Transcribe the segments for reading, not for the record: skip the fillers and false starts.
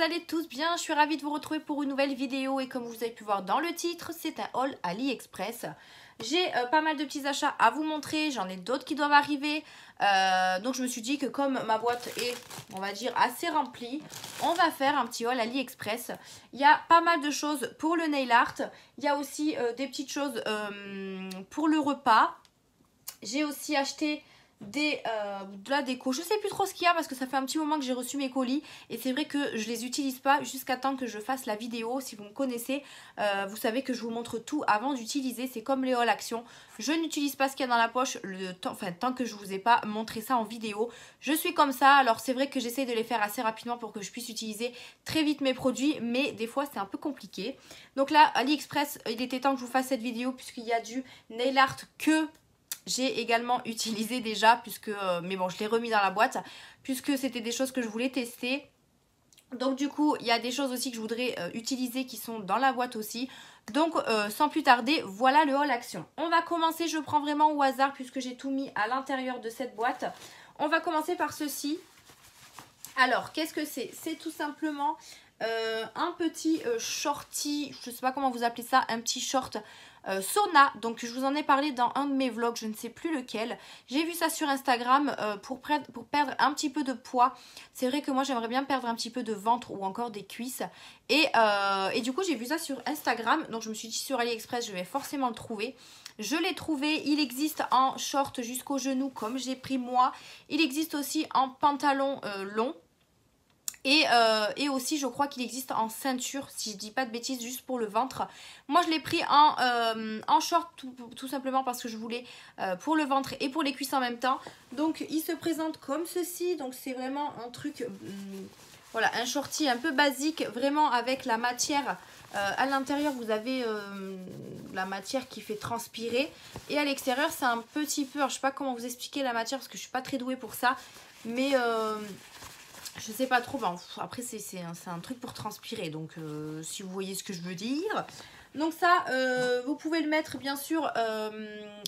allez tous bien, je suis ravie de vous retrouver pour une nouvelle vidéo et comme vous avez pu voir dans le titre, c'est un haul AliExpress. J'ai pas mal de petits achats à vous montrer, j'en ai d'autres qui doivent arriver. Donc je me suis dit que comme ma boîte est, on va dire, assez remplie, on va faire un petit haul AliExpress. Il y a pas mal de choses pour le nail art, il y a aussi des petites choses pour le repas. J'ai aussi acheté de la déco. Je sais plus trop ce qu'il y a parce que ça fait un petit moment que j'ai reçu mes colis et c'est vrai que je les utilise pas jusqu'à temps que je fasse la vidéo. Si vous me connaissez, vous savez que je vous montre tout avant d'utiliser. C'est comme les haul action. Je n'utilise pas ce qu'il y a dans la poche tant que je vous ai pas montré ça en vidéo. Je suis comme ça. Alors c'est vrai que j'essaie de les faire assez rapidement pour que je puisse utiliser très vite mes produits, mais des fois c'est un peu compliqué. Donc là, AliExpress, il était temps que je vous fasse cette vidéo puisqu'il y a du nail art que j'ai également utilisé déjà, mais bon, je l'ai remis dans la boîte, puisque c'était des choses que je voulais tester. Donc du coup, il y a des choses aussi que je voudrais utiliser qui sont dans la boîte aussi. Donc sans plus tarder, voilà le haul action. On va commencer, je prends vraiment au hasard puisque j'ai tout mis à l'intérieur de cette boîte. On va commencer par ceci. Alors, qu'est-ce que c'est? C'est tout simplement un petit shorty, je ne sais pas comment vous appelez ça, un petit short sauna. Donc je vous en ai parlé dans un de mes vlogs, je ne sais plus lequel. J'ai vu ça sur Instagram pour perdre un petit peu de poids. C'est vrai que moi j'aimerais bien perdre un petit peu de ventre ou encore des cuisses. Et du coup j'ai vu ça sur Instagram. Donc je me suis dit sur AliExpress je vais forcément le trouver. Je l'ai trouvé, il existe en short jusqu'au genou comme j'ai pris moi. Il existe aussi en pantalon long. Et aussi je crois qu'il existe en ceinture, si je dis pas de bêtises, juste pour le ventre. Moi je l'ai pris en short tout simplement parce que je voulais pour le ventre et pour les cuisses en même temps. Donc il se présente comme ceci, donc c'est vraiment un truc, voilà, un shorty un peu basique, vraiment avec la matière. À l'intérieur vous avez la matière qui fait transpirer et à l'extérieur c'est un petit peu, alors, je sais pas comment vous expliquer la matière parce que je suis pas très douée pour ça, mais je sais pas trop, ben, après c'est un truc pour transpirer, donc si vous voyez ce que je veux dire. Donc ça, vous pouvez le mettre bien sûr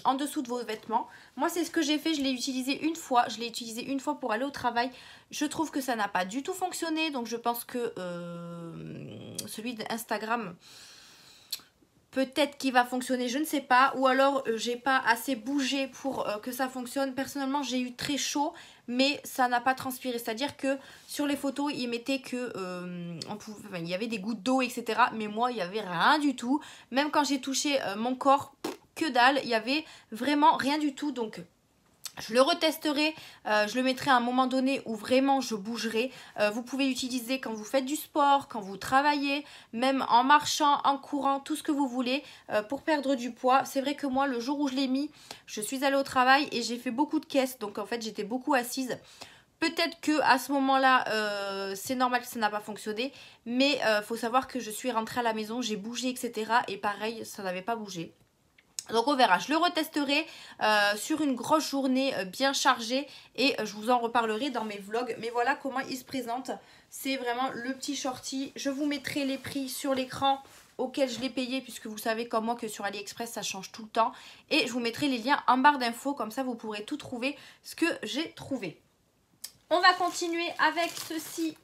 en dessous de vos vêtements. Moi c'est ce que j'ai fait, je l'ai utilisé une fois. Je l'ai utilisé une fois pour aller au travail. Je trouve que ça n'a pas du tout fonctionné, donc je pense que celui d'Instagram, peut-être qu'il va fonctionner, je ne sais pas. Ou alors j'ai pas assez bougé pour que ça fonctionne. Personnellement j'ai eu très chaud, mais ça n'a pas transpiré. C'est-à-dire que sur les photos il mettait que il y avait des gouttes d'eau, etc. Mais moi il n'y avait rien du tout. Même quand j'ai touché mon corps, que dalle, il y avait vraiment rien du tout. Donc je le retesterai, je le mettrai à un moment donné où vraiment je bougerai. Vous pouvez l'utiliser quand vous faites du sport, quand vous travaillez, même en marchant, en courant, tout ce que vous voulez pour perdre du poids. C'est vrai que moi, le jour où je l'ai mis, je suis allée au travail et j'ai fait beaucoup de caisses. Donc en fait, j'étais beaucoup assise. Peut-être que à ce moment-là, c'est normal que ça n'a pas fonctionné. Mais faut savoir que je suis rentrée à la maison, j'ai bougé, etc. Et pareil, ça n'avait pas bougé. Donc on verra, je le retesterai sur une grosse journée bien chargée et je vous en reparlerai dans mes vlogs. Mais voilà comment il se présente, c'est vraiment le petit shorty. Je vous mettrai les prix sur l'écran auquel je l'ai payé puisque vous savez comme moi que sur AliExpress ça change tout le temps. Et je vous mettrai les liens en barre d'infos, comme ça vous pourrez tout trouver ce que j'ai trouvé. On va continuer avec ceci.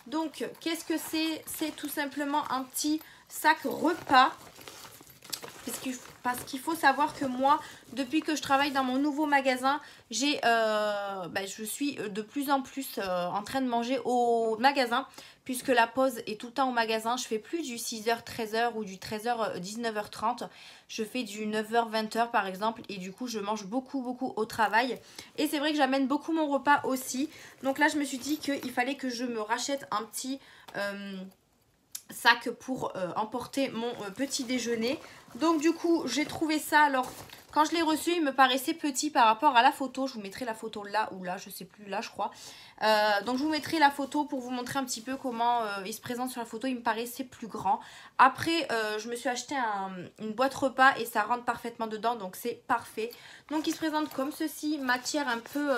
Donc qu'est-ce que c'est? C'est tout simplement un petit sac repas. Parce qu'il faut savoir que moi, depuis que je travaille dans mon nouveau magasin, je suis de plus en plus en train de manger au magasin. Puisque la pause est tout le temps au magasin. Je fais plus du 6h, 13h ou du 13h, 19h30. Je fais du 9h, 20h par exemple. Et du coup, je mange beaucoup au travail. Et c'est vrai que j'amène beaucoup mon repas aussi. Donc là, je me suis dit qu'il fallait que je me rachète un petit sac pour emporter mon petit déjeuner. Donc du coup j'ai trouvé ça. Alors quand je l'ai reçu il me paraissait petit par rapport à la photo. Je vous mettrai la photo là ou là, je sais plus, là je crois. Donc je vous mettrai la photo pour vous montrer un petit peu comment il se présente sur la photo. Il me paraissait plus grand. Après je me suis acheté une boîte repas et ça rentre parfaitement dedans, donc c'est parfait. Donc il se présente comme ceci, matière un peu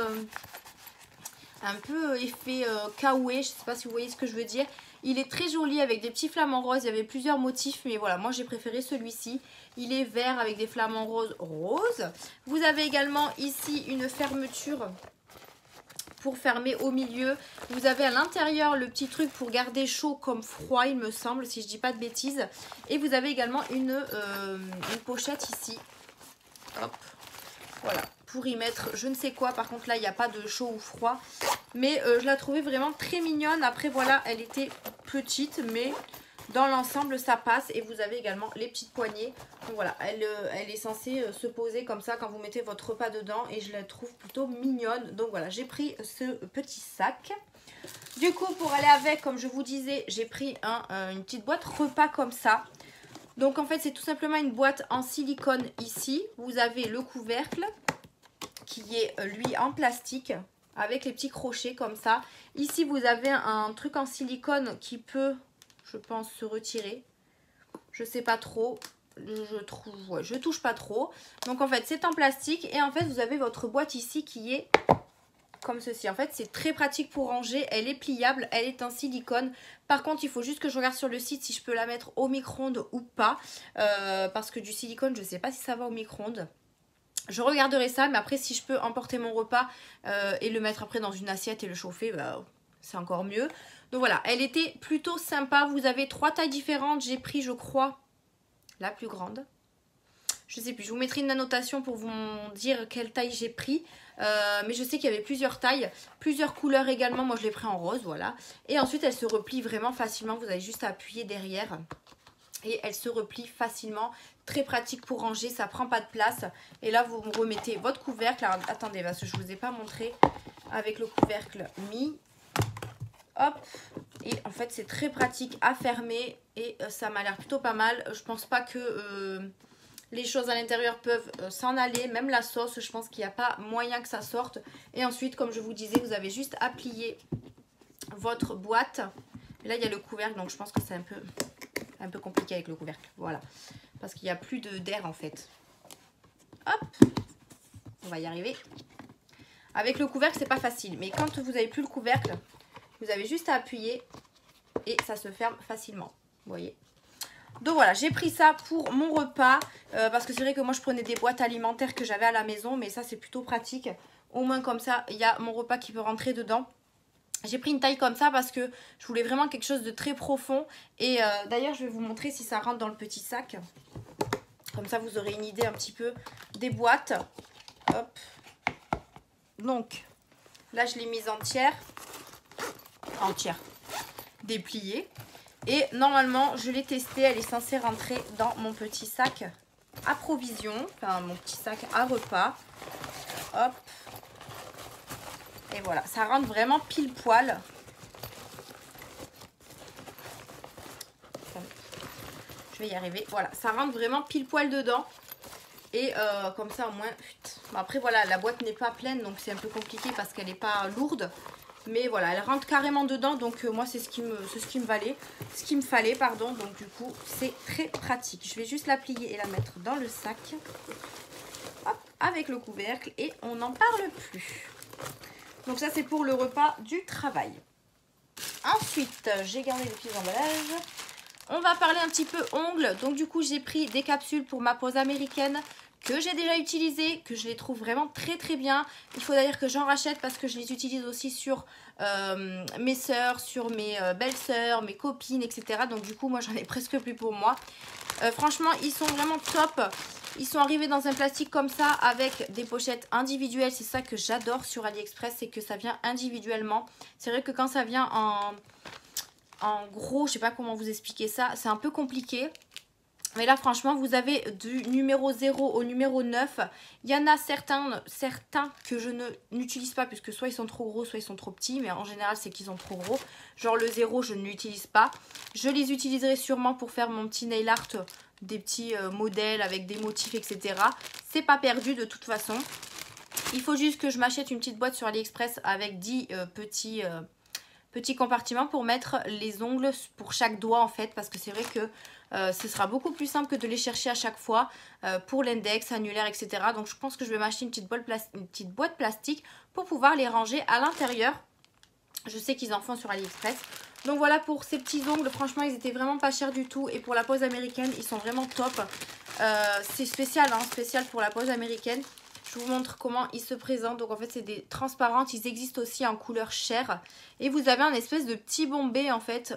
effet kawaii, je sais pas si vous voyez ce que je veux dire. Il est très joli avec des petits flamants roses, il y avait plusieurs motifs mais voilà, moi j'ai préféré celui-ci. Il est vert avec des flamants roses. Vous avez également ici une fermeture pour fermer au milieu. Vous avez à l'intérieur le petit truc pour garder chaud comme froid, il me semble, si je dis pas de bêtises. Et vous avez également une pochette ici. Hop, voilà, pour y mettre je ne sais quoi. Par contre là, il n'y a pas de chaud ou froid. Mais je la trouvais vraiment très mignonne. Après voilà, elle était petite, mais dans l'ensemble ça passe. Et vous avez également les petites poignées. Donc voilà, elle est censée se poser comme ça quand vous mettez votre repas dedans. Et je la trouve plutôt mignonne. Donc voilà, j'ai pris ce petit sac. Du coup, pour aller avec, comme je vous disais, j'ai pris une petite boîte repas comme ça. Donc en fait, c'est tout simplement une boîte en silicone ici. Vous avez le couvercle qui est lui en plastique avec les petits crochets comme ça. Ici, vous avez un truc en silicone qui peut, je pense, se retirer. Je sais pas trop. Je touche pas trop. Donc en fait, c'est en plastique et en fait, vous avez votre boîte ici qui est comme ceci. En fait, c'est très pratique pour ranger. Elle est pliable, elle est en silicone. Par contre, il faut juste que je regarde sur le site si je peux la mettre au micro-ondes ou pas. Parce que du silicone, je ne sais pas si ça va au micro-ondes. Je regarderai ça, mais après, si je peux emporter mon repas et le mettre après dans une assiette et le chauffer, bah, c'est encore mieux. Donc voilà, elle était plutôt sympa. Vous avez 3 tailles différentes. J'ai pris, je crois, la plus grande. Je sais plus, je vous mettrai une annotation pour vous dire quelle taille j'ai pris. Mais je sais qu'il y avait plusieurs tailles, plusieurs couleurs également. Moi je l'ai pris en rose, voilà. Et ensuite elle se replie vraiment facilement. Vous avez juste à appuyer derrière. Et elle se replie facilement. Très pratique pour ranger, ça prend pas de place. Et là vous remettez votre couvercle. Alors attendez, parce que je ne vous ai pas montré avec le couvercle mis. Hop. Et en fait c'est très pratique à fermer. Et ça m'a l'air plutôt pas mal. Je pense pas que... les choses à l'intérieur peuvent s'en aller, même la sauce, je pense qu'il n'y a pas moyen que ça sorte. Et ensuite, comme je vous disais, vous avez juste à plier votre boîte. Et là, il y a le couvercle, donc je pense que c'est un peu compliqué avec le couvercle. Voilà, parce qu'il n'y a plus d'air en fait. Hop, on va y arriver. Avec le couvercle, c'est pas facile. Mais quand vous n'avez plus le couvercle, vous avez juste à appuyer et ça se ferme facilement. Vous voyez ? Donc voilà, j'ai pris ça pour mon repas parce que c'est vrai que moi je prenais des boîtes alimentaires que j'avais à la maison, mais ça c'est plutôt pratique. Au moins comme ça, il y a mon repas qui peut rentrer dedans. J'ai pris une taille comme ça parce que je voulais vraiment quelque chose de très profond. Et d'ailleurs, je vais vous montrer si ça rentre dans le petit sac. Comme ça, vous aurez une idée un petit peu des boîtes. Hop. Donc, là je l'ai mise entière. Dépliée. Et normalement, je l'ai testée, elle est censée rentrer dans mon petit sac à provisions, enfin mon petit sac à repas. Hop. Et voilà, ça rentre vraiment pile poil. Je vais y arriver. Voilà, ça rentre vraiment pile poil dedans. Et comme ça au moins... Bon, après voilà, la boîte n'est pas pleine, donc c'est un peu compliqué parce qu'elle n'est pas lourde. Mais voilà, elle rentre carrément dedans, donc moi c'est ce qui me fallait, pardon. Donc du coup, c'est très pratique. Je vais juste la plier et la mettre dans le sac. Hop, avec le couvercle et on n'en parle plus. Donc ça c'est pour le repas du travail. Ensuite, j'ai gardé les petits emballages. On va parler un petit peu ongles. Donc du coup, j'ai pris des capsules pour ma pose américaine que j'ai déjà utilisé, que je les trouve vraiment très très bien. Il faut d'ailleurs que j'en rachète parce que je les utilise aussi sur mes soeurs, sur mes belles-sœurs, mes copines, etc. Donc du coup, moi j'en ai presque plus pour moi. Franchement, ils sont vraiment top. Ils sont arrivés dans un plastique comme ça avec des pochettes individuelles. C'est ça que j'adore sur AliExpress, c'est que ça vient individuellement. C'est vrai que quand ça vient en gros, je sais pas comment vous expliquer ça, c'est un peu compliqué. Mais là franchement vous avez du numéro 0 au numéro 9. Il y en a certains que je n'utilise pas puisque soit ils sont trop gros soit ils sont trop petits. Mais en général c'est qu'ils sont trop gros. Genre le 0 je ne l'utilise pas. Je les utiliserai sûrement pour faire mon petit nail art. Des petits modèles avec des motifs etc. C'est pas perdu de toute façon. Il faut juste que je m'achète une petite boîte sur AliExpress avec 10 petits compartiments pour mettre les ongles pour chaque doigt en fait. Parce que c'est vrai que ce sera beaucoup plus simple que de les chercher à chaque fois pour l'index, annulaire, etc. Donc je pense que je vais m'acheter une petite boîte plastique pour pouvoir les ranger à l'intérieur. Je sais qu'ils en font sur AliExpress. Donc voilà pour ces petits ongles. Franchement, ils étaient vraiment pas chers du tout. Et pour la pose américaine, ils sont vraiment top. C'est spécial, hein, spécial pour la pose américaine. Je vous montre comment ils se présentent. Donc en fait c'est des transparentes, ils existent aussi en couleur chair. Et vous avez un espèce de petit bombé en fait,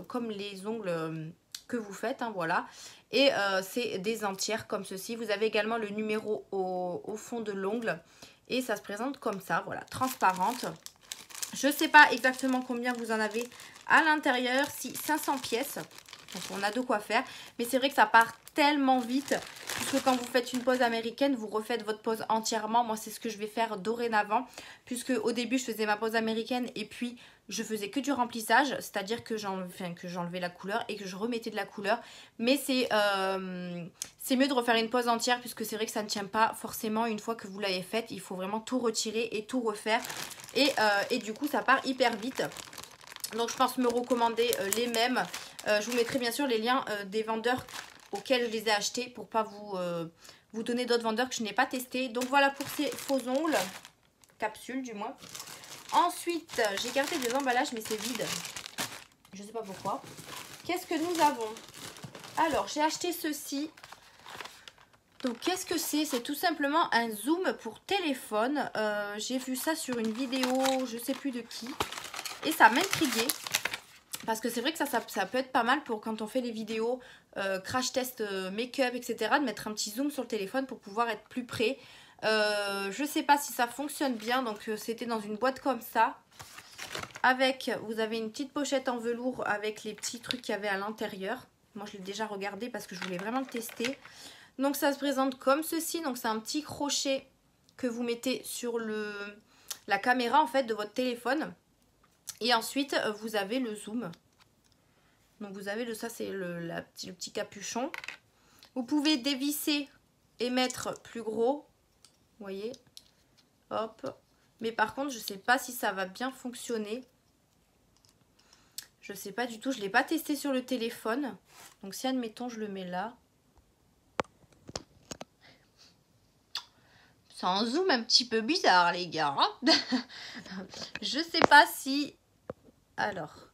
comme les ongles que vous faites, hein, voilà. Et c'est des entières comme ceci. Vous avez également le numéro au fond de l'ongle. Et ça se présente comme ça, voilà, transparente. Je ne sais pas exactement combien vous en avez à l'intérieur, si 500 pièces. Donc on a de quoi faire. Mais c'est vrai que ça part tellement vite. Puisque quand vous faites une pose américaine, vous refaites votre pose entièrement. Moi, c'est ce que je vais faire dorénavant. Puisque au début, je faisais ma pose américaine et puis je faisais que du remplissage. C'est-à-dire que j'enlevais la couleur et que je remettais de la couleur. Mais c'est mieux de refaire une pose entière puisque c'est vrai que ça ne tient pas forcément une fois que vous l'avez faite. Il faut vraiment tout retirer et tout refaire. Et du coup, ça part hyper vite. Donc je pense me recommander les mêmes. Je vous mettrai bien sûr les liens des vendeurs auxquels je les ai achetés pour pas vous donner d'autres vendeurs que je n'ai pas testés. Donc voilà pour ces faux ongles, capsules du moins. Ensuite, j'ai gardé des emballages mais c'est vide. Je ne sais pas pourquoi. Qu'est-ce que nous avons? Alors, j'ai acheté ceci. Donc qu'est-ce que c'est? C'est tout simplement un zoom pour téléphone. J'ai vu ça sur une vidéo, je ne sais plus de qui. Et ça m'intriguait. Parce que c'est vrai que ça peut être pas mal pour quand on fait les vidéos crash test make-up, etc. De mettre un petit zoom sur le téléphone pour pouvoir être plus près. Je sais pas si ça fonctionne bien. Donc c'était dans une boîte comme ça. Avec, vous avez une petite pochette en velours avec les petits trucs qu'il y avait à l'intérieur. Moi je l'ai déjà regardé parce que je voulais vraiment le tester. Donc ça se présente comme ceci. Donc c'est un petit crochet que vous mettez sur la caméra en fait de votre téléphone. Et ensuite, vous avez le zoom. Donc vous avez ça c'est le petit capuchon. Vous pouvez dévisser et mettre plus gros. Vous voyez. Hop. Mais par contre, je ne sais pas si ça va bien fonctionner. Je ne sais pas du tout. Je ne l'ai pas testé sur le téléphone. Donc si admettons, je le mets là. C'est un zoom un petit peu bizarre les gars. Je sais pas si... Alors,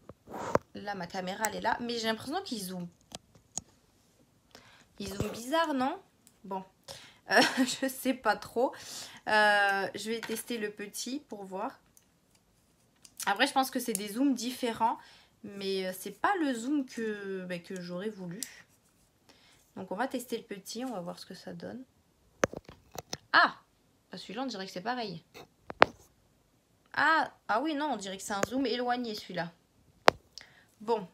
là ma caméra elle est là. Mais j'ai l'impression qu'il zoome. Il zoome bizarre, non? Bon, je sais pas trop. Je vais tester le petit pour voir. Après je pense que c'est des zooms différents. Mais c'est pas le zoom que j'aurais voulu. Donc on va tester le petit. On va voir ce que ça donne. Ah! Celui-là, on dirait que c'est pareil. Ah oui, non, on dirait que c'est un zoom éloigné, celui-là. Bon,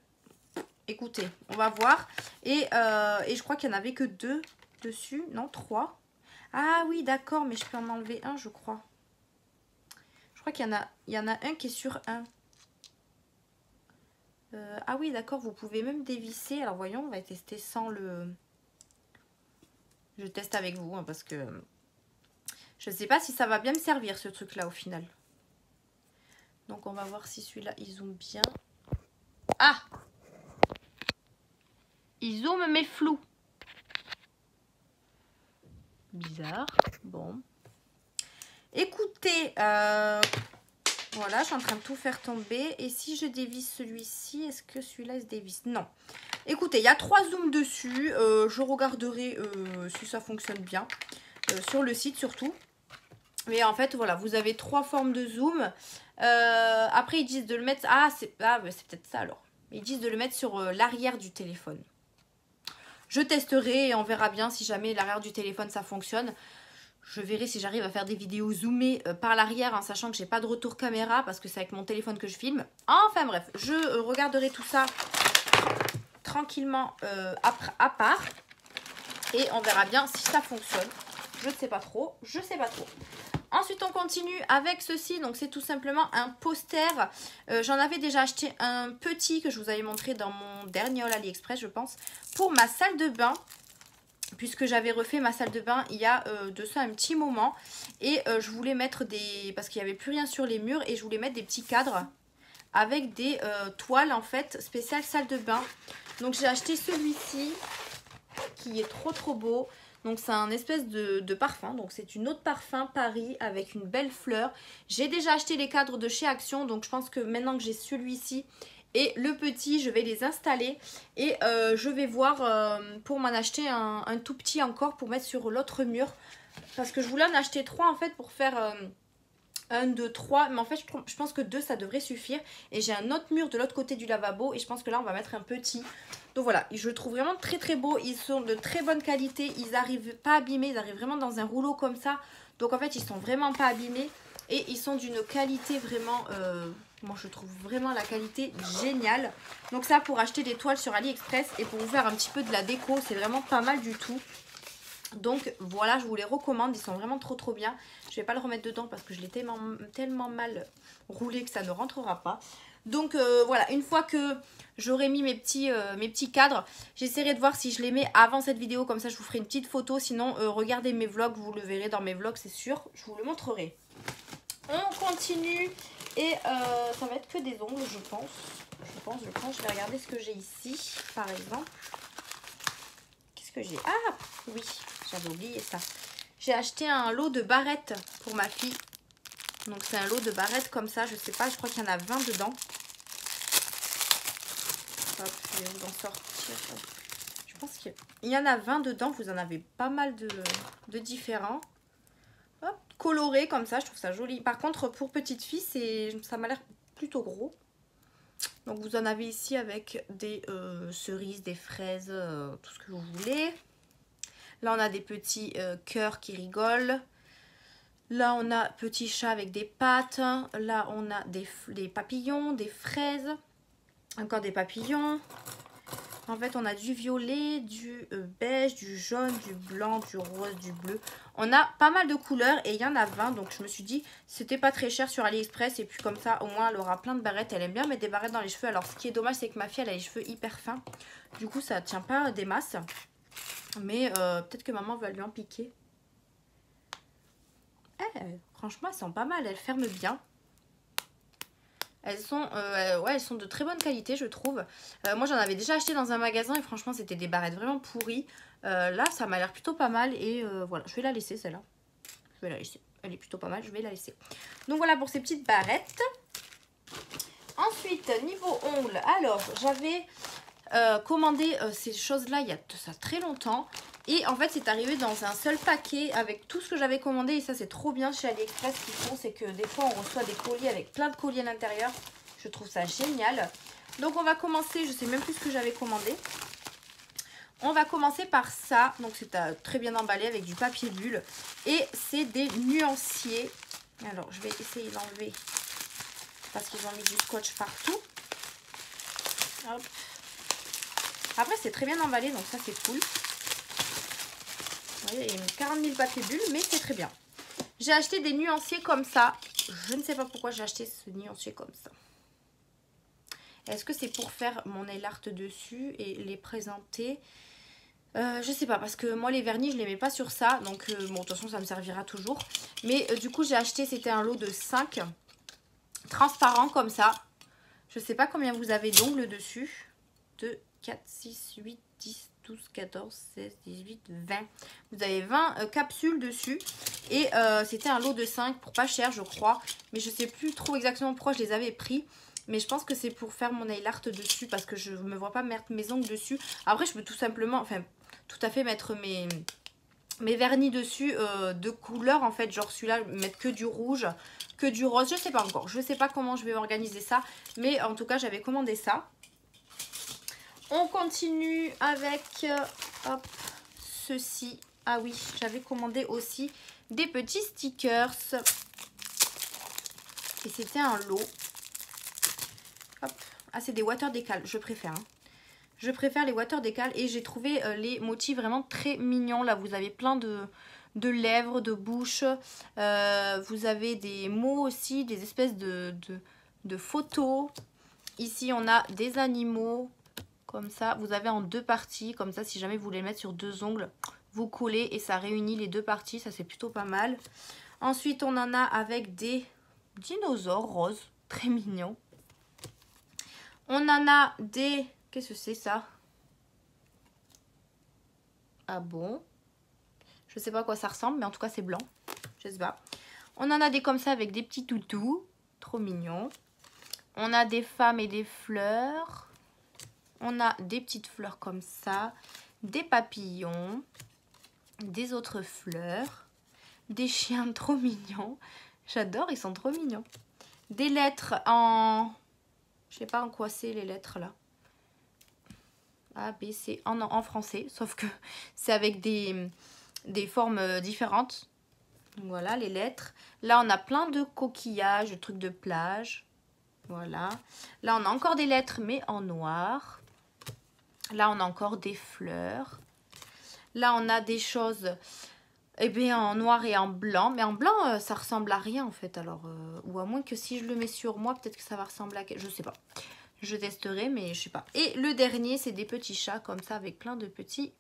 écoutez, on va voir. Et je crois qu'il n'y en avait que 2 dessus. Non, 3. Ah oui, d'accord, mais je peux en enlever un, je crois. Je crois qu'il y en a un qui est sur un. Ah oui, d'accord, vous pouvez même dévisser. Alors, voyons, on va tester sans le... Je teste avec vous, hein, parce que... Je ne sais pas si ça va bien me servir ce truc là au final. Donc on va voir si celui-là il zoome bien. Ah! Il zoome mais flou. Bizarre. Bon. Écoutez, voilà, je suis en train de tout faire tomber. Et si je dévisse celui-ci, est-ce que celui-là il se dévisse? Non. Écoutez, il y a 3 zooms dessus. Je regarderai si ça fonctionne bien. Sur le site surtout. Mais en fait, voilà, vous avez 3 formes de zoom. Après, ils disent de le mettre... Ah, c'est peut-être ça alors. Ils disent de le mettre sur l'arrière du téléphone. Je testerai et on verra bien si jamais l'arrière du téléphone, ça fonctionne. Je verrai si j'arrive à faire des vidéos zoomées par l'arrière, en sachant que j'ai pas de retour caméra, parce que c'est avec mon téléphone que je filme. Enfin bref, je regarderai tout ça tranquillement à part. Et on verra bien si ça fonctionne. Je ne sais pas trop, je sais pas trop. Ensuite, on continue avec ceci. Donc, c'est tout simplement un poster. J'en avais déjà acheté un petit que je vous avais montré dans mon dernier haul AliExpress, je pense, pour ma salle de bain. Puisque j'avais refait ma salle de bain il y a de ça un petit moment. Et je voulais mettre des... Parce qu'il n'y avait plus rien sur les murs. Et je voulais mettre des petits cadres avec des toiles, en fait, spéciales salle de bain. Donc, j'ai acheté celui-ci qui est trop beau. Donc c'est un espèce de parfum. Donc c'est une eau de parfum Paris avec une belle fleur. J'ai déjà acheté les cadres de chez Action. Donc je pense que maintenant que j'ai celui-ci et le petit, je vais les installer. Et je vais voir pour m'en acheter un tout petit encore pour mettre sur l'autre mur. parce que je voulais en acheter 3 en fait pour faire 1, 2, 3. Mais en fait, je pense que 2 ça devrait suffire. Et j'ai un autre mur de l'autre côté du lavabo. Et je pense que là, on va mettre un petit. Donc voilà, je le trouve vraiment très très beau. Ils sont de très bonne qualité. Ils arrivent pas abîmés. Ils arrivent vraiment dans un rouleau comme ça. Donc en fait, ils sont vraiment pas abîmés. Et ils sont d'une qualité vraiment... moi, je trouve vraiment la qualité géniale. Donc ça, pour acheter des toiles sur AliExpress et pour vous faire un petit peu de la déco, c'est vraiment pas mal du tout. Donc voilà, je vous les recommande, ils sont vraiment trop trop bien. Je vais pas le remettre dedans parce que je l'ai tellement mal roulé que ça ne rentrera pas. Donc voilà, une fois que j'aurai mis mes petits cadres, j'essaierai de voir si je les mets avant cette vidéo, comme ça je vous ferai une petite photo. Sinon regardez mes vlogs, vous le verrez dans mes vlogs, c'est sûr, je vous le montrerai. On continue et ça va être que des ongles, je pense. Je vais regarder ce que j'ai ici, par exemple. Qu'est-ce que j'ai? Ah oui, j'avais oublié ça. J'ai acheté un lot de barrettes pour ma fille. Donc c'est un lot de barrettes comme ça, je sais pas, je crois qu'il y en a 20 dedans. Hop, je vais vous en sortir. Je pense qu'il y en a 20 dedans, vous en avez pas mal de différents. Hop, coloré comme ça, je trouve ça joli. Par contre, pour petite fille, ça m'a l'air plutôt gros. Donc vous en avez ici avec des cerises, des fraises, tout ce que vous voulez. Là on a des petits cœurs qui rigolent. Là on a petit chat avec des pattes. Là on a des papillons, des fraises. Encore des papillons. En fait on a du violet, du beige, du jaune, du blanc, du rose, du bleu. On a pas mal de couleurs et il y en a 20. Donc je me suis dit c'était pas très cher sur AliExpress. Et puis comme ça au moins elle aura plein de barrettes. Elle aime bien mettre des barrettes dans les cheveux. Alors ce qui est dommage c'est que ma fille elle a les cheveux hyper fins. Du coup ça tient pas des masses. Mais peut-être que maman va lui en piquer. Franchement elles sont pas mal. Elles ferment bien. Elles sont, ouais, elles sont de très bonne qualité, je trouve. Moi, j'en avais déjà acheté dans un magasin et franchement, c'était des barrettes vraiment pourries. Là, ça m'a l'air plutôt pas mal et voilà, je vais la laisser celle-là. Je vais la laisser. Elle est plutôt pas mal, je vais la laisser. Donc voilà pour ces petites barrettes. Ensuite, niveau ongles. Alors, j'avais commandé ces choses-là il y a de ça très longtemps. Et en fait, c'est arrivé dans un seul paquet avec tout ce que j'avais commandé. Et ça, c'est trop bien chez AliExpress. Ce qu'ils font, c'est que des fois, on reçoit des colis avec plein de colis à l'intérieur. Je trouve ça génial. Donc, on va commencer. Je sais même plus ce que j'avais commandé. On va commencer par ça. Donc, c'est très bien emballé avec du papier bulle. Et c'est des nuanciers. Alors, je vais essayer d'enlever parce qu'ils ont mis du scotch partout. Hop. Après, c'est très bien emballé. Donc, ça, c'est cool. Vous voyez, il y a 40 000 papiers bulles, mais c'est très bien. J'ai acheté des nuanciers comme ça. Je ne sais pas pourquoi j'ai acheté ce nuancier comme ça. Est-ce que c'est pour faire mon nail art dessus et les présenter? Je sais pas, parce que moi les vernis je les mets pas sur ça. Donc bon, de toute façon ça me servira toujours. Mais du coup j'ai acheté, c'était un lot de 5 transparents comme ça. Je sais pas combien vous avez d'ongles dessus. 2, 4, 6, 8, 10, 12, 14, 16, 18, 20. Vous avez 20 capsules dessus. Et c'était un lot de 5 pour pas cher je crois. Mais je sais plus trop exactement pourquoi je les avais pris. Mais je pense que c'est pour faire mon nail art dessus. Parce que je ne me vois pas mettre mes ongles dessus. Après je peux tout simplement, enfin tout à fait mettre mes vernis dessus de couleur en fait. Genre celui-là mettre que du rouge, que du rose. Je sais pas encore. Je sais pas comment je vais organiser ça. Mais en tout cas j'avais commandé ça. On continue avec hop, ceci. Ah oui, j'avais commandé aussi des petits stickers. Et c'était un lot. Hop. Ah, c'est des water décal, je préfère. Hein. Je préfère les water décal et j'ai trouvé les motifs vraiment très mignons. Là, vous avez plein de lèvres, de bouches. Vous avez des mots aussi, des espèces de photos. Ici, on a des animaux. Comme ça, vous avez en 2 parties. Comme ça, si jamais vous voulez le mettre sur 2 ongles, vous collez et ça réunit les 2 parties. Ça, c'est plutôt pas mal. Ensuite, on en a avec des dinosaures roses. Très mignons. On en a des... Qu'est-ce que c'est ça? Ah bon? Je sais pas à quoi ça ressemble, mais en tout cas, c'est blanc. Je sais pas. On en a des comme ça avec des petits toutous. Trop mignons. On a des femmes et des fleurs. On a des petites fleurs comme ça, des papillons, des autres fleurs. Des chiens trop mignons. J'adore, ils sont trop mignons. Des lettres en... Je sais pas en quoi c'est les lettres là. A, B, C, en français. Sauf que c'est avec des formes différentes. Donc voilà les lettres. Là on a plein de coquillages, de trucs de plage. Voilà. Là on a encore des lettres mais en noir. Là on a encore des fleurs. Là on a des choses en noir et en blanc. Mais en blanc ça ressemble à rien en fait. Alors, ou à moins que si je le mets sur moi peut-être que ça va ressembler à... Je sais pas. Je testerai mais je sais pas. Et le dernier c'est des petits chats comme ça avec plein de petites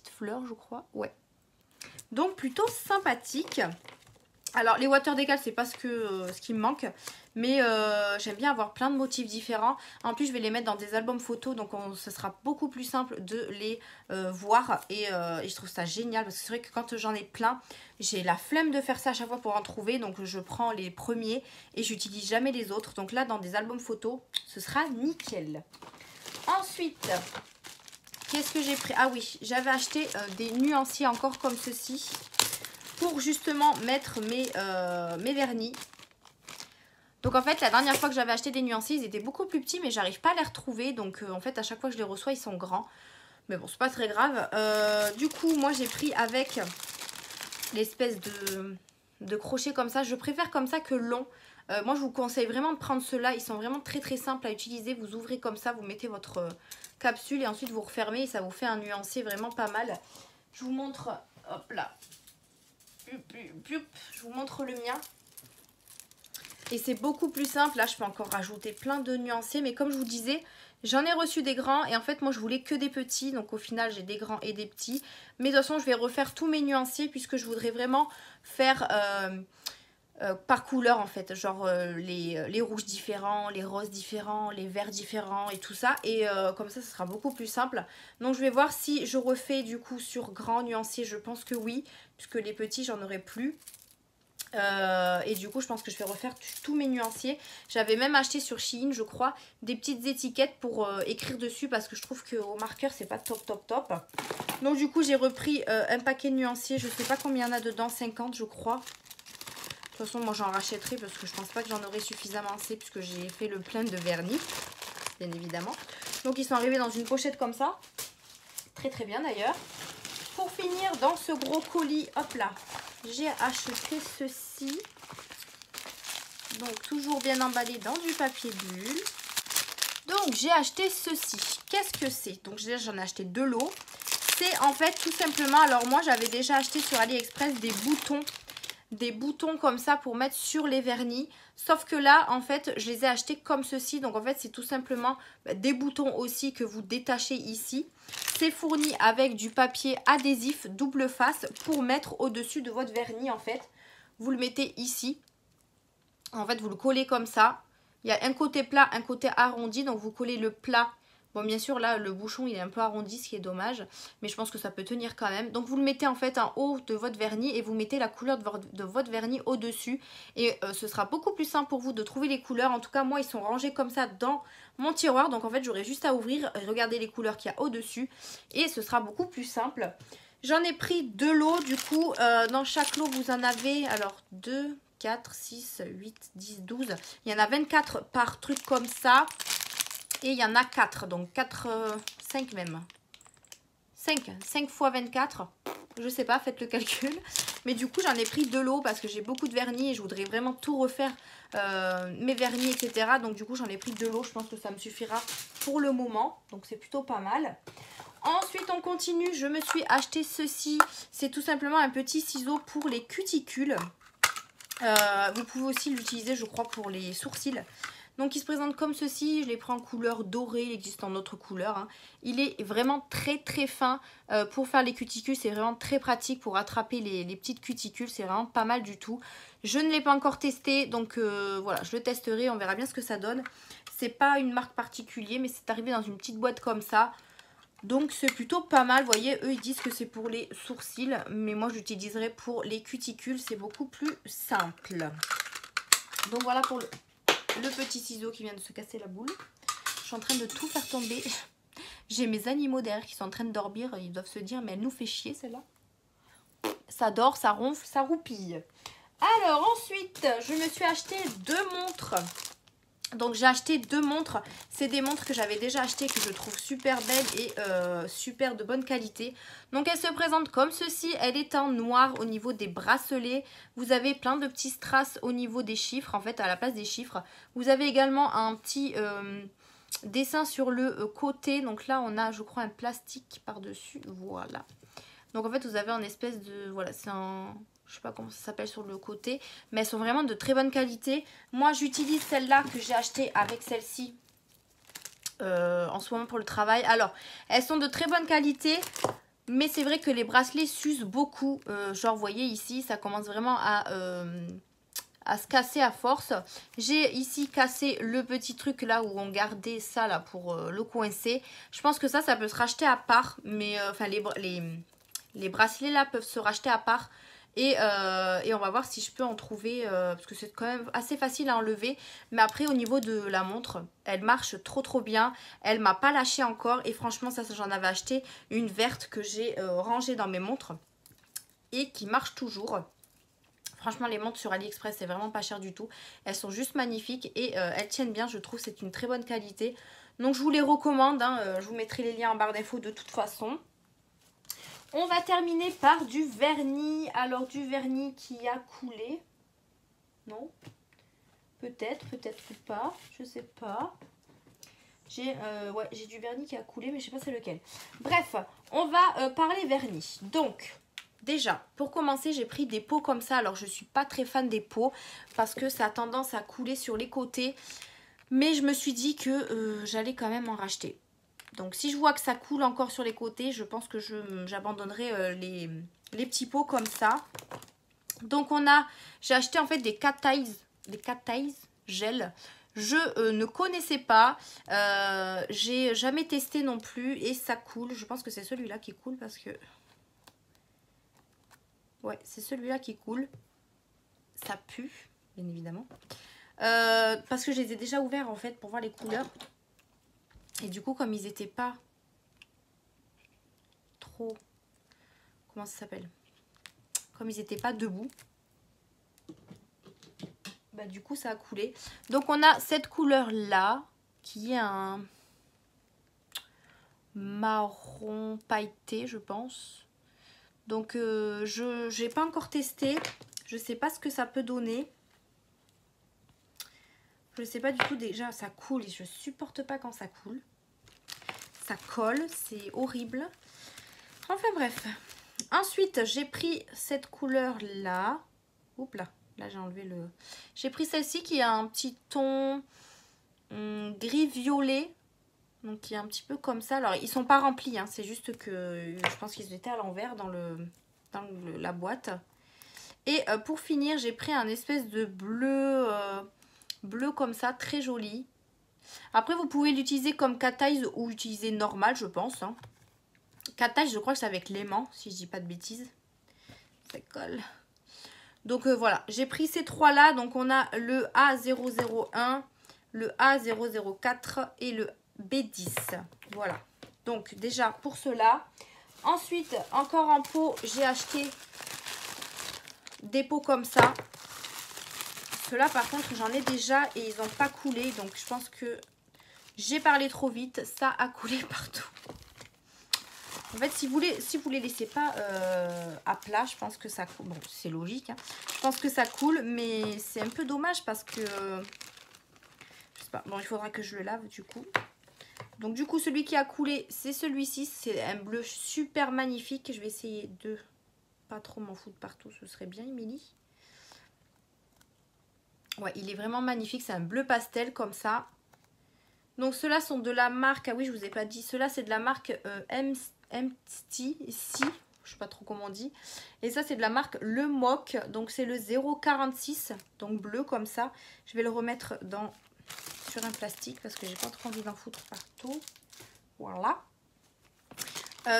fleurs je crois. Ouais. Donc plutôt sympathique. Alors les water decals c'est pas ce qui me manque. Mais j'aime bien avoir plein de motifs différents. En plus je vais les mettre dans des albums photos. Donc ce sera beaucoup plus simple de les voir. Et je trouve ça génial. Parce que c'est vrai que quand j'en ai plein, j'ai la flemme de faire ça à chaque fois pour en trouver. Donc je prends les premiers et j'utilise jamais les autres. Donc là dans des albums photos ce sera nickel. Ensuite... Qu'est-ce que j'ai pris? Ah oui, j'avais acheté des nuanciers encore comme ceci pour justement mettre mes vernis. Donc en fait, la dernière fois que j'avais acheté des nuanciers, ils étaient beaucoup plus petits, mais j'arrive pas à les retrouver. Donc en fait, à chaque fois que je les reçois, ils sont grands. Mais bon, c'est pas très grave. Du coup, moi, j'ai pris avec l'espèce de crochet comme ça. Je préfère comme ça que long. Moi, je vous conseille vraiment de prendre ceux-là. Ils sont vraiment très très simples à utiliser. Vous ouvrez comme ça, vous mettez votre... capsule et ensuite vous refermez et ça vous fait un nuancier vraiment pas mal. Je vous montre, hop là, je vous montre le mien et c'est beaucoup plus simple. Là je peux encore rajouter plein de nuanciers mais comme je vous disais j'en ai reçu des grands et en fait moi je voulais que des petits donc au final j'ai des grands et des petits mais de toute façon je vais refaire tous mes nuanciers puisque je voudrais vraiment faire par couleur en fait, genre les rouges différents, les roses différents, les verts différents et tout ça. Et comme ça, ce sera beaucoup plus simple. Donc je vais voir si je refais du coup sur grand nuancier, je pense que oui, puisque les petits j'en aurai plus. Et du coup je pense que je vais refaire tous mes nuanciers. J'avais même acheté sur Shein je crois des petites étiquettes pour écrire dessus parce que je trouve qu'au marqueur c'est pas top. Donc du coup j'ai repris un paquet de nuanciers, je sais pas combien il y en a dedans, 50 je crois. De toute façon, moi j'en rachèterai parce que je pense pas que j'en aurai suffisamment assez puisque j'ai fait le plein de vernis, bien évidemment. Donc ils sont arrivés dans une pochette comme ça. Très très bien d'ailleurs. Pour finir, dans ce gros colis, hop là, j'ai acheté ceci. Donc toujours bien emballé dans du papier bulle. Donc j'ai acheté ceci. Qu'est-ce que c'est? Donc j'en ai acheté de l'eau. C'est en fait tout simplement, alors moi j'avais déjà acheté sur AliExpress des boutons comme ça pour mettre sur les vernis, sauf que là en fait je les ai achetés comme ceci. Donc en fait c'est tout simplement des boutons aussi que vous détachez ici. C'est fourni avec du papier adhésif double face pour mettre au dessus de votre vernis. En fait vous le mettez ici, en fait vous le collez comme ça. Il y a un côté plat, un côté arrondi, donc vous collez le plat. Bon, bien sûr, là, le bouchon, il est un peu arrondi, ce qui est dommage. Mais je pense que ça peut tenir quand même. Donc, vous le mettez en fait en haut de votre vernis et vous mettez la couleur de votre vernis au-dessus. Et ce sera beaucoup plus simple pour vous de trouver les couleurs. En tout cas, moi, ils sont rangés comme ça dans mon tiroir. Donc, en fait, j'aurai juste à ouvrir et regarder les couleurs qu'il y a au-dessus. Et ce sera beaucoup plus simple. J'en ai pris 2 lots. Du coup, dans chaque lot, vous en avez, alors, 2, 4, 6, 8, 10, 12. Il y en a 24 par truc comme ça. Et il y en a 4, donc 5 même. 5 fois 24, je sais pas, faites le calcul. Mais du coup, j'en ai pris 2 lots parce que j'ai beaucoup de vernis et je voudrais vraiment tout refaire, mes vernis, etc. Donc du coup, j'en ai pris 2 lots, je pense que ça me suffira pour le moment. Donc c'est plutôt pas mal. Ensuite, on continue, je me suis acheté ceci. C'est tout simplement un petit ciseau pour les cuticules. Vous pouvez aussi l'utiliser, je crois, pour les sourcils. Donc il se présente comme ceci, je l'ai pris en couleur dorée, il existe en autre couleur. Hein. Il est vraiment très très fin pour faire les cuticules, c'est vraiment très pratique pour attraper les petites cuticules, c'est vraiment pas mal du tout. Je ne l'ai pas encore testé, donc voilà, je le testerai, on verra bien ce que ça donne. C'est pas une marque particulière, mais c'est arrivé dans une petite boîte comme ça. Donc c'est plutôt pas mal, vous voyez, eux ils disent que c'est pour les sourcils, mais moi j'utiliserai pour les cuticules, c'est beaucoup plus simple. Donc voilà pour le petit ciseau qui vient de se casser la boule. Je suis en train de tout faire tomber. J'ai mes animaux derrière qui sont en train de dormir. Ils doivent se dire, mais elle nous fait chier celle-là. ça dort, ça ronfle, ça roupille. Alors ensuite, je me suis acheté 2 montres. Donc j'ai acheté 2 montres. C'est des montres que j'avais déjà achetées, que je trouve super belles et super de bonne qualité. Donc elle se présente comme ceci. Elle est en noir au niveau des bracelets. Vous avez plein de petits strass au niveau des chiffres, en fait à la place des chiffres. Vous avez également un petit dessin sur le côté. Donc là on a je crois un plastique par dessus. Voilà. Donc en fait vous avez un espèce de... Voilà, c'est un... Je sais pas comment ça s'appelle sur le côté. Mais elles sont vraiment de très bonne qualité. Moi j'utilise celle-là que j'ai achetée avec celle-ci en ce moment pour le travail. Alors elles sont de très bonne qualité. Mais c'est vrai que les bracelets s'usent beaucoup. Genre vous voyez ici ça commence vraiment à se casser à force. J'ai ici cassé le petit truc là où on gardait ça là pour le coincer. Je pense que ça peut se racheter à part. Mais enfin les bracelets là peuvent se racheter à part. Et on va voir si je peux en trouver parce que c'est quand même assez facile à enlever. Mais après au niveau de la montre, elle marche trop bien. Elle m'a pas lâché encore. Et franchement ça j'en avais acheté une verte que j'ai rangée dans mes montres. Et qui marche toujours. Franchement les montres sur AliExpress c'est vraiment pas cher du tout. Elles sont juste magnifiques et elles tiennent bien, je trouve. C'est une très bonne qualité. Donc je vous les recommande. Je vous mettrai les liens en barre d'infos de toute façon. On va terminer par du vernis. Alors du vernis qui a coulé. Non? Peut-être pas. Je sais pas. J'ai du vernis qui a coulé mais je sais pas c'est lequel. Bref, on va parler vernis. Donc, déjà, pour commencer, j'ai pris des pots comme ça. Alors je suis pas très fan des pots parce que ça a tendance à couler sur les côtés. Mais je me suis dit que j'allais quand même en racheter. Donc si je vois que ça coule encore sur les côtés, je pense que j'abandonnerai les petits pots comme ça. Donc j'ai acheté en fait des cat ties gel. Je ne connaissais pas, j'ai jamais testé non plus et ça coule. Je pense que c'est celui-là qui coule parce que... Ouais, c'est celui-là qui coule. Ça pue, bien évidemment. Parce que je les ai déjà ouverts en fait pour voir les couleurs. Et du coup, comme ils n'étaient pas trop... Comment ça s'appelle? Comme ils n'étaient pas debout. Bah, du coup, ça a coulé. Donc, on a cette couleur-là. Qui est un marron pailleté, je pense. Donc, je n'ai pas encore testé. Je ne sais pas ce que ça peut donner. Je ne sais pas du tout. Déjà, ça coule et je supporte pas quand ça coule. Ça colle, c'est horrible. Enfin bref. Ensuite, j'ai pris cette couleur-là. Oups là, là j'ai enlevé le... J'ai pris celle-ci qui a un petit ton gris-violet. Donc qui est un petit peu comme ça. Alors, ils sont pas remplis, hein. C'est juste que je pense qu'ils étaient à l'envers dans la boîte. Et pour finir, j'ai pris un espèce de bleu, bleu comme ça, très joli. Après, vous pouvez l'utiliser comme cat ties ou utiliser normal, je pense. Hein. Cat ties, je crois que c'est avec l'aimant, si je dis pas de bêtises. Ça colle. Donc voilà, j'ai pris ces trois-là. Donc on a le A001, le A004 et le B10. Voilà. Donc déjà pour cela. Ensuite, encore en pot, j'ai acheté des pots comme ça. Ceux-là, par contre, j'en ai déjà et ils n'ont pas coulé. Donc je pense que j'ai parlé trop vite. Ça a coulé partout. En fait, si vous les laissez pas à plat, je pense que ça coule. Bon, c'est logique. Hein. Je pense que ça coule, mais c'est un peu dommage parce que... je sais pas. Bon, il faudra que je le lave du coup. Donc du coup, celui qui a coulé, c'est celui-ci. C'est un bleu super magnifique. Je vais essayer de pas trop m'en foutre partout. Ce serait bien, Émilie. Ouais, il est vraiment magnifique. C'est un bleu pastel comme ça. Donc ceux-là sont de la marque... Ah oui, je vous ai pas dit. Ceux-là, c'est de la marque Empty, ici, je sais pas trop comment on dit. Et ça, c'est de la marque Le Moc. Donc, c'est le 0,46. Donc, bleu comme ça. Je vais le remettre sur un plastique parce que j'ai pas trop envie d'en foutre partout. Voilà.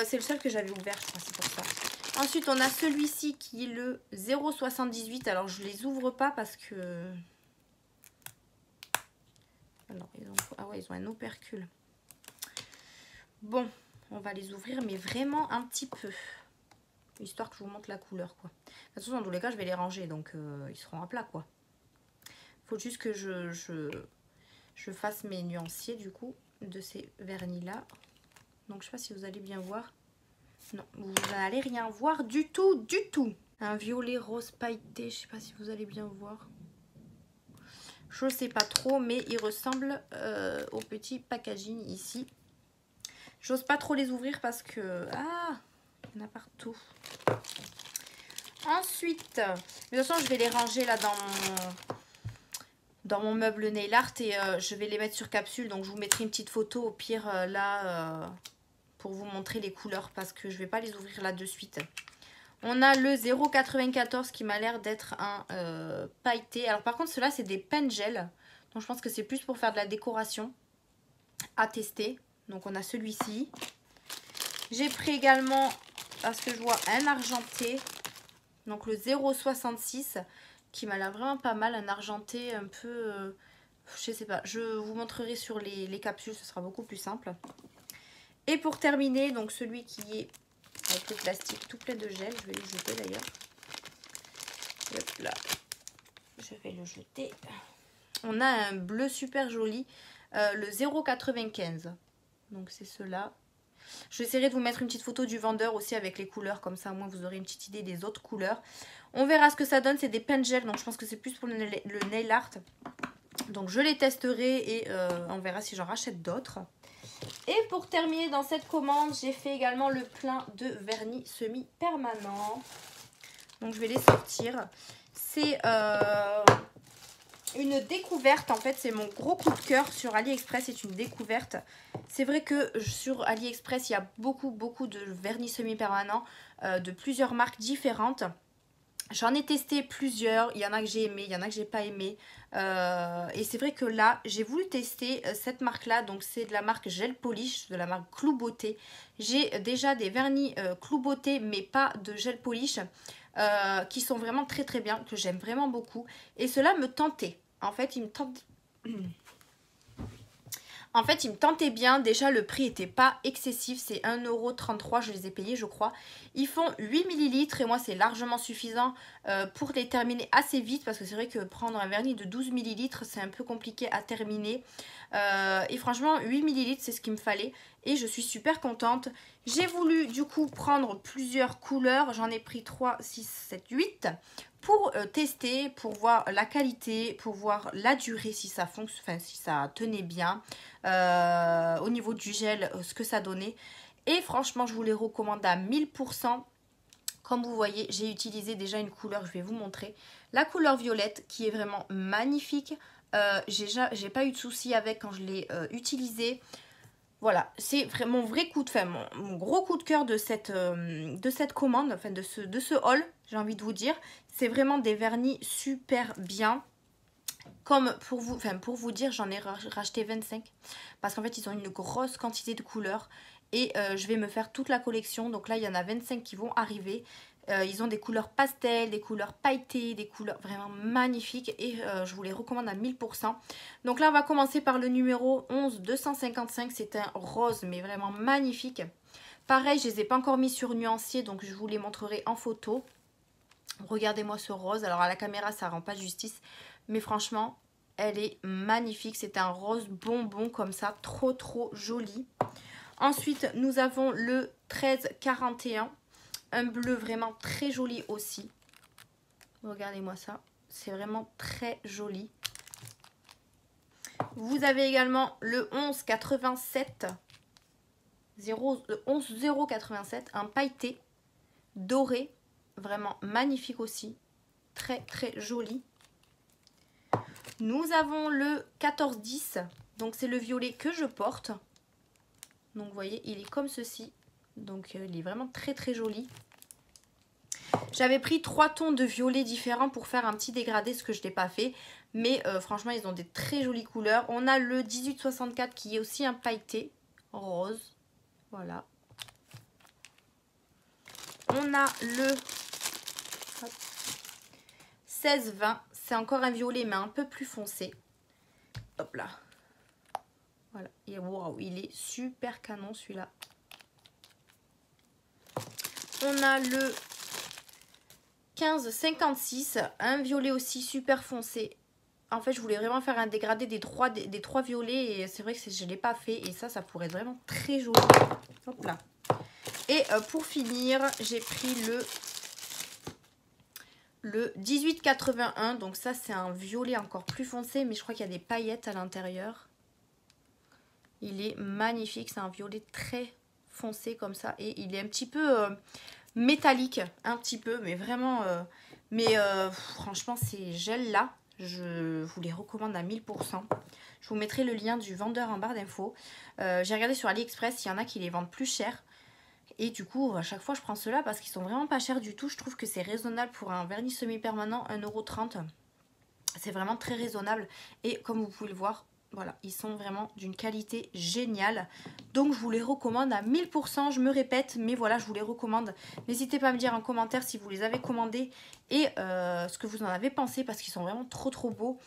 C'est le seul que j'avais ouvert, je crois, c'est pour ça. Ensuite, on a celui-ci qui est le 0,78. Alors, je les ouvre pas parce que... Alors, ah ouais, ils ont un opercule. Bon, on va les ouvrir, mais vraiment un petit peu. histoire que je vous montre la couleur, quoi. De toute façon, dans tous les cas, je vais les ranger, donc ils seront à plat, quoi. Faut juste que je fasse mes nuanciers, du coup, de ces vernis-là. Donc, je sais pas si vous allez bien voir. Non, vous n'allez rien voir du tout, du tout. Un violet rose pailleté, je sais pas si vous allez bien voir. Je sais pas trop, mais il ressemble au petit packaging ici. J'ose pas trop les ouvrir parce que... Ah, il y en a partout. Ensuite, de toute façon, je vais les ranger là dans mon meuble nail art et je vais les mettre sur capsule. Donc, je vous mettrai une petite photo au pire là pour vous montrer les couleurs parce que je vais pas les ouvrir là de suite. On a le 0,94 qui m'a l'air d'être un pailleté. Alors, par contre, ceux-là, c'est des Pen-Gel. Donc, je pense que c'est plus pour faire de la décoration à tester. Donc, on a celui-ci. J'ai pris également, à ce que je vois, un argenté. Donc, le 0,66 qui m'a l'air vraiment pas mal. Un argenté un peu... je sais pas. Je vous montrerai sur les capsules. Ce sera beaucoup plus simple. Et pour terminer, donc celui qui est avec le plastique tout plein de gel. Je vais le jeter d'ailleurs. Hop là. Je vais le jeter. On a un bleu super joli. Le 0,95. Donc, c'est ceux-là. Je essaierai de vous mettre une petite photo du vendeur aussi avec les couleurs. Comme ça, au moins, vous aurez une petite idée des autres couleurs. On verra ce que ça donne. C'est des Pen-Gel. Donc, je pense que c'est plus pour le nail art. Donc, je les testerai et on verra si j'en rachète d'autres. Et pour terminer dans cette commande, j'ai fait également le plein de vernis semi-permanent. Donc, je vais les sortir. C'est une découverte. En fait, c'est mon gros coup de cœur sur AliExpress. C'est une découverte. C'est vrai que sur AliExpress, il y a beaucoup de vernis semi-permanent de plusieurs marques différentes. J'en ai testé plusieurs, il y en a que j'ai aimé, il y en a que j'ai pas aimé. Et c'est vrai que là, j'ai voulu tester cette marque-là. Donc c'est de la marque Gel Polish, de la marque Clou Beauté. J'ai déjà des vernis Clou Beauté, mais pas de Gel Polish, qui sont vraiment très bien, que j'aime vraiment beaucoup. Et cela me tentait. En fait, il me tentait... En fait, il me tentait bien. Déjà, le prix n'était pas excessif. C'est 1,33 €. Je les ai payés, je crois. Ils font 8 ml. Et moi, c'est largement suffisant pour les terminer assez vite. Parce que c'est vrai que prendre un vernis de 12 ml, c'est un peu compliqué à terminer. Et franchement, 8 ml, c'est ce qu'il me fallait. Et je suis super contente. J'ai voulu, du coup, prendre plusieurs couleurs. J'en ai pris 3, 6, 7, 8 pour tester, pour voir la qualité, pour voir la durée, si ça fonctionne, enfin, si ça tenait bien. Au niveau du gel, ce que ça donnait. Et franchement, je vous les recommande à 1000%. Comme vous voyez, j'ai utilisé déjà une couleur, je vais vous montrer. La couleur violette qui est vraiment magnifique. J'ai pas eu de soucis avec quand je l'ai utilisé. Voilà, c'est mon vrai coup de mon gros coup de cœur de cette commande, enfin de ce haul, j'ai envie de vous dire. C'est vraiment des vernis super bien. Comme pour vous dire, j'en ai racheté 25 parce qu'en fait ils ont une grosse quantité de couleurs et je vais me faire toute la collection. Donc là il y en a 25 qui vont arriver. Ils ont des couleurs pastel, des couleurs pailletées, des couleurs vraiment magnifiques et je vous les recommande à 1000%. Donc là on va commencer par le numéro 11 255, c'est un rose mais vraiment magnifique. Pareil, je ne les ai pas encore mis sur nuancier donc je vous les montrerai en photo. Regardez-moi ce rose, alors à la caméra ça rend pas justice mais franchement elle est magnifique. C'est un rose bonbon comme ça, trop joli. Ensuite nous avons le 1341. Un bleu vraiment très joli aussi. Regardez-moi ça. C'est vraiment très joli. Vous avez également le 1187. 11087. Un pailleté doré. Vraiment magnifique aussi. Très joli. Nous avons le 1410. Donc c'est le violet que je porte. Donc vous voyez, il est comme ceci. Donc il est vraiment très joli. J'avais pris 3 tons de violet différents pour faire un petit dégradé, ce que je n'ai pas fait. Mais franchement, ils ont des très jolies couleurs. On a le 1864 qui est aussi un pailleté rose. Voilà. On a le 1620. C'est encore un violet, mais un peu plus foncé. Hop là. Voilà. Et waouh, il est super canon celui-là. On a le 1556, un violet aussi super foncé. En fait, je voulais vraiment faire un dégradé des trois violets et c'est vrai que je ne l'ai pas fait. Et ça pourrait être vraiment très joli. Hop là. Et pour finir, j'ai pris le 1881. Donc ça, c'est un violet encore plus foncé, mais je crois qu'il y a des paillettes à l'intérieur. Il est magnifique, c'est un violet très foncé comme ça. Et il est un petit peu métallique, un petit peu, mais vraiment... franchement, ces gels-là, je vous les recommande à 1000%. Je vous mettrai le lien du vendeur en barre d'infos. J'ai regardé sur AliExpress, il y en a qui les vendent plus cher. Et du coup, à chaque fois, je prends ceux-là parce qu'ils sont vraiment pas chers du tout. Je trouve que c'est raisonnable pour un vernis semi-permanent, 1,30 €. C'est vraiment très raisonnable. Et comme vous pouvez le voir, voilà, ils sont vraiment d'une qualité géniale. Donc, je vous les recommande à 1000%. Je me répète, mais voilà, je vous les recommande. N'hésitez pas à me dire en commentaire si vous les avez commandés et ce que vous en avez pensé parce qu'ils sont vraiment trop beaux.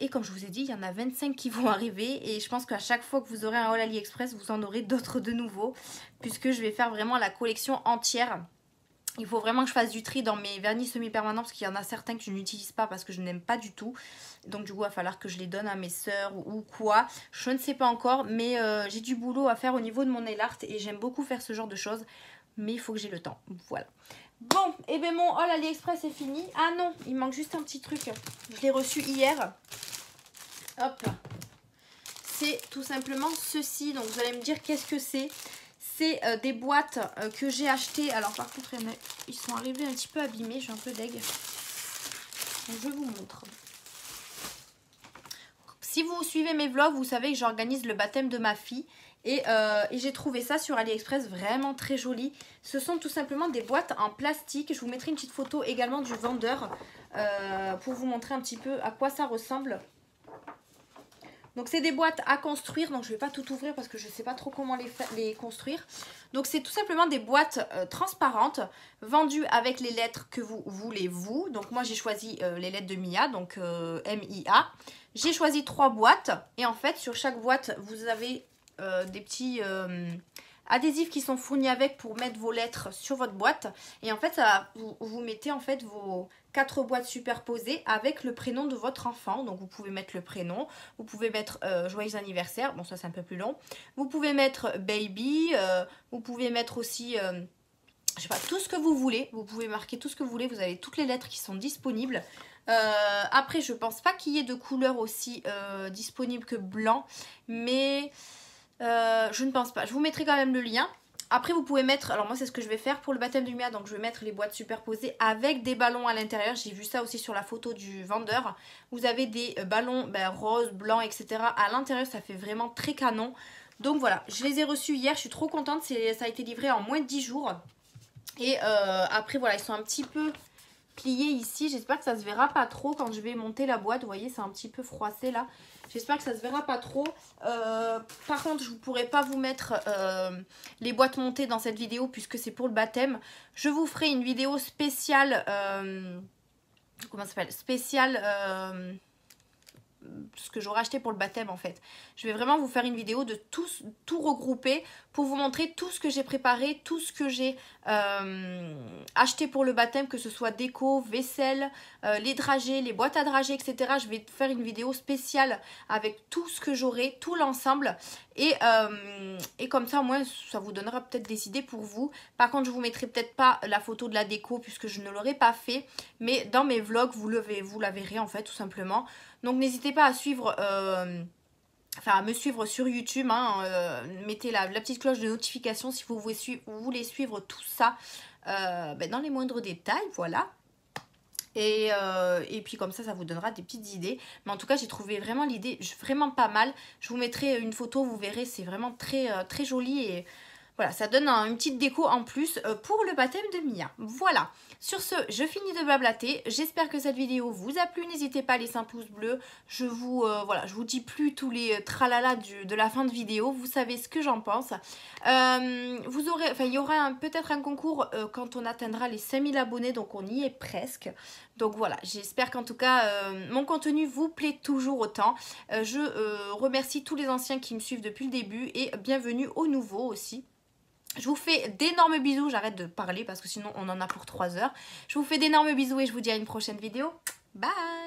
Et comme je vous ai dit, il y en a 25 qui vont arriver. Et je pense qu'à chaque fois que vous aurez un haul AliExpress, vous en aurez d'autres de nouveaux. Puisque je vais faire vraiment la collection entière. Il faut vraiment que je fasse du tri dans mes vernis semi-permanents. Parce qu'il y en a certains que je n'utilise pas parce que je n'aime pas du tout. Donc du coup, il va falloir que je les donne à mes sœurs ou quoi. Je ne sais pas encore. Mais j'ai du boulot à faire au niveau de mon nail art. Et j'aime beaucoup faire ce genre de choses. Mais il faut que j'ai le temps. Voilà. Bon, et bien mon haul AliExpress est fini. Ah non, il manque juste un petit truc. Je l'ai reçu hier. Hop. C'est tout simplement ceci. Donc vous allez me dire qu'est-ce que c'est. C'est des boîtes que j'ai achetées. Alors par contre, ils sont arrivés un petit peu abîmés. J'ai un peu deg. Donc je vous montre. Si vous suivez mes vlogs, vous savez que j'organise le baptême de ma fille. Et j'ai trouvé ça sur AliExpress vraiment très joli. Ce sont tout simplement des boîtes en plastique. Je vous mettrai une petite photo également du vendeur pour vous montrer un petit peu à quoi ça ressemble. Donc c'est des boîtes à construire, donc je ne vais pas tout ouvrir parce que je ne sais pas trop comment les construire. Donc c'est tout simplement des boîtes transparentes vendues avec les lettres que vous voulez vous. Donc moi j'ai choisi les lettres de Mia, donc M-I-A. J'ai choisi 3 boîtes et en fait sur chaque boîte vous avez des petits adhésifs qui sont fournis avec pour mettre vos lettres sur votre boîte. Et en fait ça, vous mettez en fait vos 4 boîtes superposées avec le prénom de votre enfant. Donc vous pouvez mettre le prénom, vous pouvez mettre joyeux anniversaire, bon ça c'est un peu plus long. Vous pouvez mettre baby, vous pouvez mettre aussi, je sais pas, tout ce que vous voulez. Vous pouvez marquer tout ce que vous voulez, vous avez toutes les lettres qui sont disponibles. Après je pense pas qu'il y ait de couleur aussi disponible que blanc, mais je ne pense pas. Je vous mettrai quand même le lien. Après vous pouvez mettre, alors moi c'est ce que je vais faire pour le baptême du Mia, donc je vais mettre les boîtes superposées avec des ballons à l'intérieur. J'ai vu ça aussi sur la photo du vendeur. Vous avez des ballons roses, blancs, etc. à l'intérieur, ça fait vraiment très canon. Donc voilà, je les ai reçus hier, je suis trop contente, ça a été livré en moins de 10 jours. Et après voilà, ils sont un petit peu pliés ici, j'espère que ça se verra pas trop quand je vais monter la boîte. Vous voyez, c'est un petit peu froissé là. J'espère que ça se verra pas trop. Par contre, je ne pourrai pas vous mettre les boîtes montées dans cette vidéo puisque c'est pour le baptême. Je vous ferai une vidéo spéciale. Comment ça s'appelle? Spéciale. Ce que j'aurai acheté pour le baptême en fait. Je vais vraiment vous faire une vidéo de tout regrouper pour vous montrer tout ce que j'ai préparé, tout ce que j'ai acheté pour le baptême, que ce soit déco, vaisselle, les dragées, les boîtes à dragées, etc. Je vais faire une vidéo spéciale avec tout ce que j'aurai, tout l'ensemble et comme ça au moins ça vous donnera peut-être des idées pour vous. Par contre je vous mettrai peut-être pas la photo de la déco puisque je ne l'aurai pas fait, mais dans mes vlogs vous la verrez en fait tout simplement. Donc n'hésitez pas à suivre, à me suivre sur YouTube, hein, mettez la petite cloche de notification si vous voulez suivre tout ça dans les moindres détails, voilà. Et puis comme ça vous donnera des petites idées. Mais en tout cas j'ai trouvé vraiment l'idée vraiment pas mal. Je vous mettrai une photo, vous verrez, c'est vraiment très, très joli et voilà, ça donne une petite déco en plus pour le baptême de Mia. Voilà, sur ce, je finis de blablater. J'espère que cette vidéo vous a plu. N'hésitez pas à laisser un pouce bleu. Je vous dis plus tous les tralala de la fin de vidéo. Vous savez ce que j'en pense. Il y aura peut-être un concours quand on atteindra les 5000 abonnés. Donc on y est presque. Donc voilà, j'espère qu'en tout cas, mon contenu vous plaît toujours autant. Je remercie tous les anciens qui me suivent depuis le début et bienvenue aux nouveaux aussi. Je vous fais d'énormes bisous, j'arrête de parler parce que sinon on en a pour 3 heures. Je vous fais d'énormes bisous et je vous dis à une prochaine vidéo. Bye!